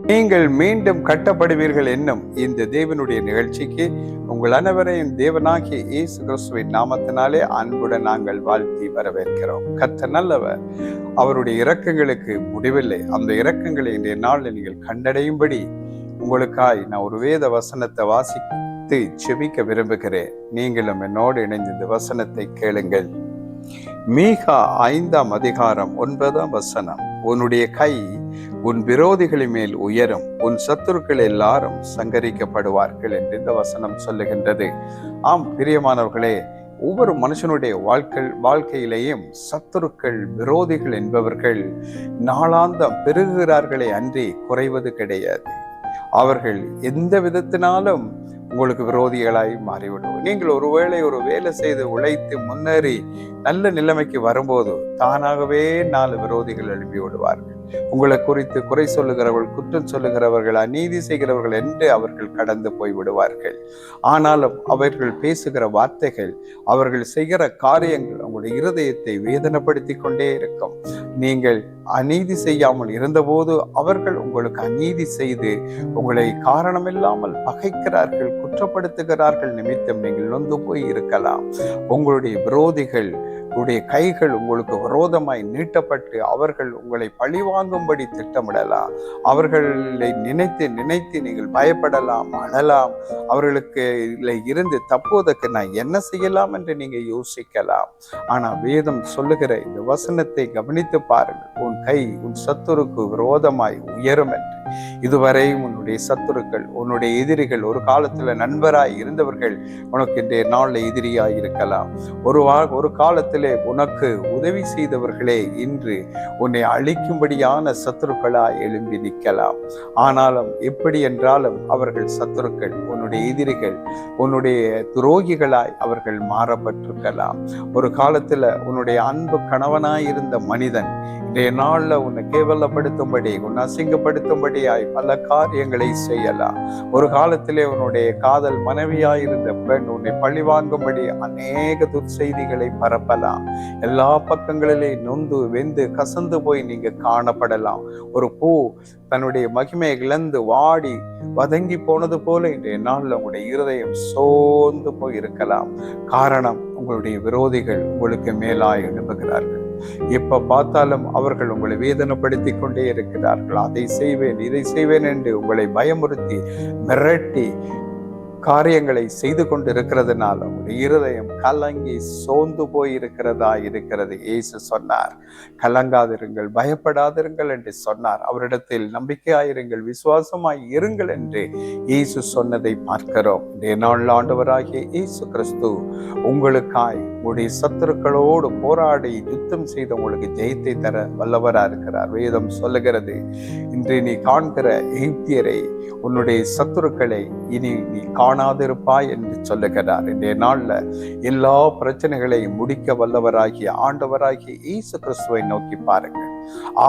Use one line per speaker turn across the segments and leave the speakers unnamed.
நீங்கள் மீண்டும் கட்டப்படுவீர்கள் என்னும் இந்த தேவனுடைய நிகழ்ச்சிக்கு உங்கள் அனைவரையும் தேவனாகிய இயேசு கிறிஸ்துவின் நாமத்தினாலே அன்புடன் நாங்கள் வாழ்த்தி வரவேற்கிறோம். கர்த்தர் நல்லவர், அவருடைய இரக்கங்களுக்கு முடிவில்லை. அந்த இரக்கங்களை இன்றைய நாளில் நீங்கள் கண்டடையும்படி உங்களுக்காய் நான் ஒரு வேத வசனத்தை வாசித்து செபிக்க விரும்புகிறேன். நீங்களும் என்னோடு இணைந்து இந்த வசனத்தை கேளுங்கள். மீகா 5ஆம் அதிகாரம் 9ஆம் வசனம். உன்னுடைய கை உன் விரோதிகளின் மேல் உயரும், உன் சத்துருக்கள் எல்லாரும் சங்கரிக்கப்படுவார்கள் என்று இந்த வசனம் சொல்லுகின்றது. ஆம் பிரியமானவர்களே, ஒவ்வொரு மனுஷனுடைய வாழ்க்கையிலேயும் சத்துருக்கள், விரோதிகள் என்பவர்கள் நாளாந்தம் பெருகுகிறார்களே அன்றி குறைவது கிடையாது. அவர்கள் எந்த விதத்தினாலும் உங்களுக்கு விரோதிகளாய் மாறிவிடுவோம். நீங்கள் ஒருவேளை ஒரு வேலை செய்து உழைத்து முன்னேறி நல்ல நிலைமைக்கு வரும்போது தானாகவே 4 விரோதிகள் எழுப்பி விடுவார்கள். உங்களை குறித்து குறை சொல்லுகிறவர்கள், குற்றம் சொல்லுகிறவர்கள், அநீதி செய்கிறவர்கள் என்று அவர்கள் கடந்து போய் விடுவார்கள். ஆனாலும் அவர்கள் பேசுகிற வார்த்தைகள், அவர்கள் செய்கிற காரியங்கள் உங்களுடைய இருதயத்தை வேதனைப்படுத்தி கொண்டே இருக்கும். நீங்கள் அநீதி செய்யாமல் இருந்தபோது அவர்கள் உங்களுக்கு அநீதி செய்து உங்களை காரணமில்லாமல் பகைக்கிறார்கள், குற்றப்படுத்துகிறார்கள் நிமித்தம் நீங்கள் நொந்து போய் இருக்கலாம். உங்களுடைய விரோதிகள் உடைய கைகள் உங்களுக்கு விரோதமாய் நீட்டப்பட்டு அவர்கள் உங்களை பழிவாங்கும்படி திட்டமிடலாம். அவர்களை நினைத்து நினைத்து நீங்கள் பயப்படலாம், அழலாம். அவர்களுக்கு இருந்து தப்புவதற்கு நான் என்ன செய்யலாம் என்று நீங்க யோசிக்கலாம். ஆனா வேதம் சொல்லுகிற இந்த வசனத்தை கவனித்து பாருங்கள். உன் கை உன் சத்துருக்கு விரோதமாய் உயரும் என்று. இதுவரை உன்னுடைய சத்துருக்கள், உன்னுடைய எதிரிகள், ஒரு காலத்துல நண்பராய் இருந்தவர்கள் உனக்கு இன்றைய நாள்ல எதிரியாய் இருக்கலாம். ஒரு காலத்திலே உனக்கு உதவி செய்தவர்களே இன்று உன்னை அழிக்கும்படியான சத்துருக்களாய் எழும்பி நிற்கலாம். ஆனாலும் எப்படி என்றாலும் அவர்கள் சத்துருக்கள், உன்னுடைய எதிரிகள், உன்னுடைய துரோகிகளாய் அவர்கள் மாறப்பட்டிருக்கலாம். ஒரு காலத்துல உன்னுடைய அன்பு கணவனாய் இருந்த மனிதன் இன்றைய நாள்ல உன்னை கேவலப்படுத்தும்படி, உன்னை அசிங்கப்படுத்தும்படியாய் பல காரியங்களை செய்யலாம். ஒரு காலத்திலே உன்னுடைய காதல் மனைவியாயிருந்த பெண் உன்னை பழிவாங்கும்படி அநேக துர்செய்திகளை பரப்பலாம். எல்லா பக்கங்களிலே நொந்து வெந்து கசந்து போய் நீங்க காணப்படலாம். ஒரு பூ தன்னுடைய மகிமையை இழந்து வாடி வதங்கி போனது போல இன்றைய நாள்ல உங்களுடைய இருதயம் சோர்ந்து போய் இருக்கலாம். காரணம், உங்களுடைய விரோதிகள் உங்களுக்கு மேலாய் எழும்புகிறார்கள். எப்ப பார்த்தாலும் அவர்கள் உங்களை வேதனைப்படுத்தி கொண்டே இருக்கிறார்கள். அதை செய்வேன், இதை செய்வேன் என்று உங்களை பயமுறுத்தி மிரட்டி காரியங்களை செய்து கொண்டு இருக்கிறதுனால உங்களுடைய இருதயம் கலங்கி சோர்ந்து போய் இருக்கிறது. இயேசு சொன்னார், கலங்காதிருங்கள், பயப்படாதிருங்கள் என்று சொன்னார். அவரிடத்தில் நம்பிக்கையாயிருங்கள், விசுவாசமாய் இருங்கள் என்று இயேசு சொன்னதை பார்க்கிறோம். இன்றைய நாள் ஆண்டவராகிய இயேசு கிறிஸ்து உங்களுக்காய் உங்களுடைய சத்துருக்களோடு போராடி யுத்தம் செய்து உங்களுக்கு ஜெயத்தை தர வல்லவரா இருக்கிறார். வேதம் சொல்லுகிறது, இன்று நீ காண்கிற எகிப்தியரை, உன்னுடைய சத்துருக்களை இனி நீ காணாதிருப்பாய் என்று சொல்லுகிறார். இன்றைய நாள்ல எல்லா பிரச்சனைகளையும் முடிக்க வல்லவராகிய ஆண்டவராகிய இயேசு கிறிஸ்துவை நோக்கி பாருங்கள்,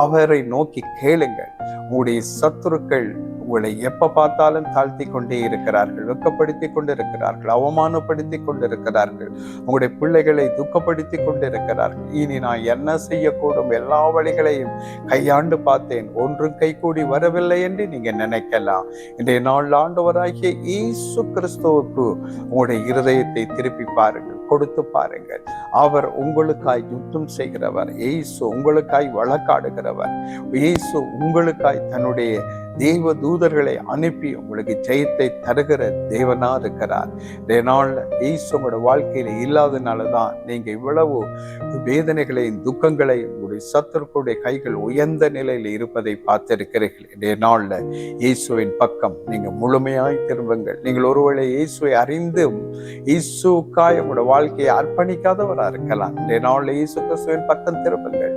அவரை நோக்கி கேளுங்கள். உங்களுடைய சத்துருக்கள் உங்களை எப்ப பார்த்தாலும் தாழ்த்தி கொண்டே இருக்கிறார்கள், வெட்கப்படுத்தி கொண்டு இருக்கிறார்கள், அவமானப்படுத்தி கொண்டு இருக்கிறார்கள், உங்களுடைய பிள்ளைகளை துக்கப்படுத்தி கொண்டு இருக்கிறார்கள். இனி நான் என்ன செய்யக்கூடும், எல்லா வழிகளையும் கையாண்டு பார்த்தேன், ஒன்றும் கைகூடி வரவில்லை என்று நீங்க நினைக்கலாம். இன்றைய நாள் ஆண்டவராகிய இயேசு கிறிஸ்துவுக்கு உங்களுடைய இருதயத்தை திருப்பி பாருங்கள், கொடுத்து பாருங்கள். அவர் உங்களுக்காய் யுத்தம் செய்கிறவர். இயேசு உங்களுக்காய் வழக்காடுகிறவர். இயேசு உங்களுக்காய் தன்னுடைய தேவ தூதர்களை அனுப்பி உங்களுக்கு ஜெயத்தை தருகிற தேவனா இருக்கிறார். இயேசு உங்களோட வாழ்க்கையில இல்லாதனாலதான் நீங்க இவ்வளவு வேதனைகளையும் துக்கங்களையும் உங்களுடைய சத்துருக்களுடைய கைகள் உயர்ந்த நிலையில் இருப்பதை பார்த்திருக்கிறீர்கள். இன்றைய நாள்ல இயேசுவின் பக்கம் நீங்க முழுமையாய் திரும்புங்கள். நீங்கள் ஒருவேளை இயேசுவை அறிந்தும் இயேசுக்காய் உங்களோட வாழ்க்கையை அர்ப்பணிக்காதவரா இருக்கலாம். இன்றைய நாள்ல இயேசு கிறிஸ்துவின் பக்கம் திரும்புங்கள்.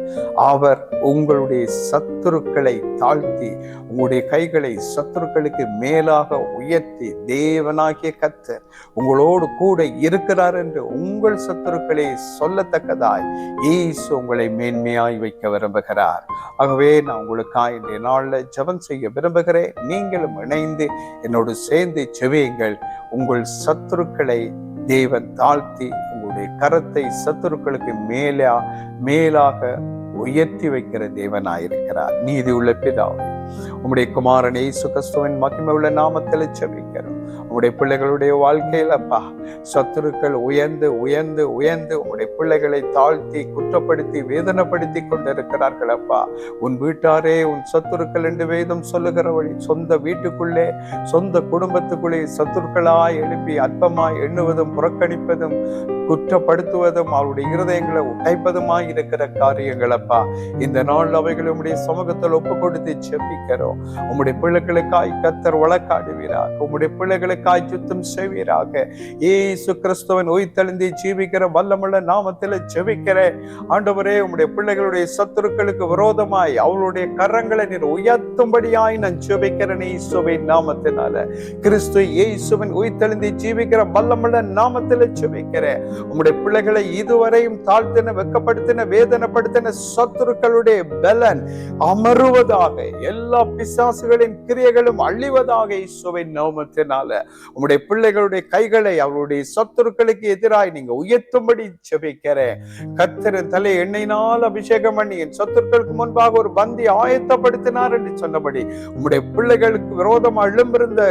அவர் உங்களுடைய சத்துருக்களை தாழ்த்தி உங்களுடைய கைகளை சத்துருக்களுக்கு மேலாக உயர்த்தி தேவனாகிய கர்த்தர் உங்களோடு கூட இருக்கிறார் என்று உங்கள் சத்துருக்களை சொல்லத்தக்கதாய் இயேசு உங்களை மேன்மையாய் வைக்க விரும்புகிறார். ஆகவே நான் உங்களுக்காக இன்றைய நாள்ல ஜெபம் செய்ய விரும்புகிறேன். நீங்களும் இணைந்து என்னோடு சேர்ந்து ஜெபியுங்கள். உங்கள் சத்துருக்களை தேவன் தாழ்த்தி உங்களுடைய கரத்தை சத்துருக்களுக்கு மேலாக உயர்த்தி வைக்கிற தேவனாயிருக்கிறார். நீதி உள்ள பிதாவே, உம்முடைய குமாரன் இயேசு கிறிஸ்துவின் மகிமை உள்ள நாமத்தில் ஜெபிக்கிறோம். உம்முடைய பிள்ளைகளுடைய வாழ்க்கையில் அப்பா சத்துருக்கள் உயர்ந்து உயர்ந்து உயர்ந்து உம்முடைய பிள்ளைகளை தாழ்த்தி குற்றப்படுத்தி வேதனைப்படுத்தி கொண்டிருக்கிறார்கள் அப்பா. உன் வீட்டாரே உன் சத்துருக்கள் என்று வேதம் சொல்லுகிறவழி சொந்த வீட்டுக்குள்ளே சொந்த குடும்பத்துக்குள்ளே சத்துருக்களாய் எழுப்பி அற்பமாய் எண்ணுவதும் புறக்கணிப்பதும் குற்றப்படுத்துவதும் அவருடைய இருதயங்களை உடைப்பதுமாய் இருக்கிற காரியங்கள் அப்பா. இந்த நாள் அவைகளை உம்முடைய சமூகத்தில் ஒப்பு கொடுத்து ஜெபிக்கிறோம். உம்முடைய பிள்ளைகளுக்காய் கர்த்தர் வழக்காடுவீராக. உம்முடைய பிள்ளைகளுக்காய் சுத்தம் செய்வீராக. இயேசு கிறிஸ்துவின் உயிர்த்தெழுந்து ஜீவிக்கிற வல்லமுள்ள நாமத்தில் ஜெபிக்கிறேன். ஆண்டவரே, உம்முடைய பிள்ளைகளுடைய சத்துருக்களுக்கு விரோதமாய் அவருடைய கரங்களை நீர் உயர்த்தும்படியாய் நான் ஜெபிக்கிறேன் இயேசுவின் நாமத்தினால. கிறிஸ்து இயேசுவின் உயிர்த்தெழுந்து ஜீவிக்கிற வல்லமுள்ள நாமத்தில் ஜெபிக்கிறேன். உம்முடைய பிள்ளைகளை இதுவரையும் தாழ்த்தின வெட்கப்படுத்தின வேதனைப்படுத்தின சத்துருக்களுடைய பலன் அமருவதாக, எல்லா பிசாசுகளின் கிரியைகளும் அழிவதாக இயேசுவின் நாமத்தினால. உம்முடைய பிள்ளைகளுடைய கைகளை அவருடைய சத்துருக்களுக்கு எதிராய் நீங்க உயர்த்தும்படி ஜெபிக்கிறேன். கர்த்தரின் தலை எண்ணெயினால் அபிஷேகம் பண்ணி என் சத்துருக்களுக்கு முன்பாக ஒரு பந்தி ஆயத்தப்படுத்தினார் என்று சொன்னபடி உம்முடைய பிள்ளைகளுக்கு விரோதமாய்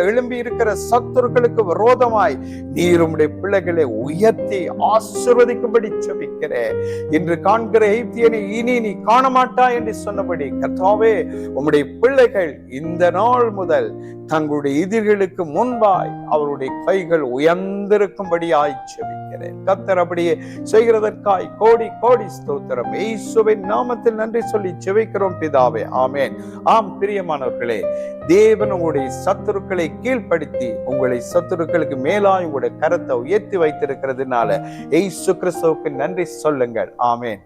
எழும்பி இருக்கிற சத்துருக்களுக்கு விரோதமாய் நீர் உம்முடைய பிள்ளைகளை உயர்த்தி ஆசீர்வதிக்கும்படி ஜெபிக்கிறேன். இன்று காண்கிற எகிப்தியனை இனி நீ காண மாட்டாய் என்று சொன்னபடி கர்த்தாவே, உம்முடைய பிள்ளைகள் இந்த நாள் முதல் தங்களுடைய எதிரிகளுக்கு முன்பாய் அவருடைய கைகள் உயர்ந்திருக்கும்படியாய் ஜெபிக்கிறேன். கர்த்தர் அப்படியே செய்கிறதற்காய் கோடி கோடி ஸ்தோத்திரம். இயேசுவின் நாமத்தில் நன்றி சொல்லி ஜெபிக்கிறோம் பிதாவே, ஆமென். ஆம் பிரியமானவர்களே, தேவன் உங்களுடைய சத்துருக்களை கீழ்ப்படுத்தி உங்களை சத்துருக்களுக்கு மேலாய் உங்களுடைய கரத்தை உயர்த்தி வைத்திருக்கிறதுனால இயேசு கிறிஸ்துவுக்கு நன்றி சொல்லுங்கள். ஆமென்.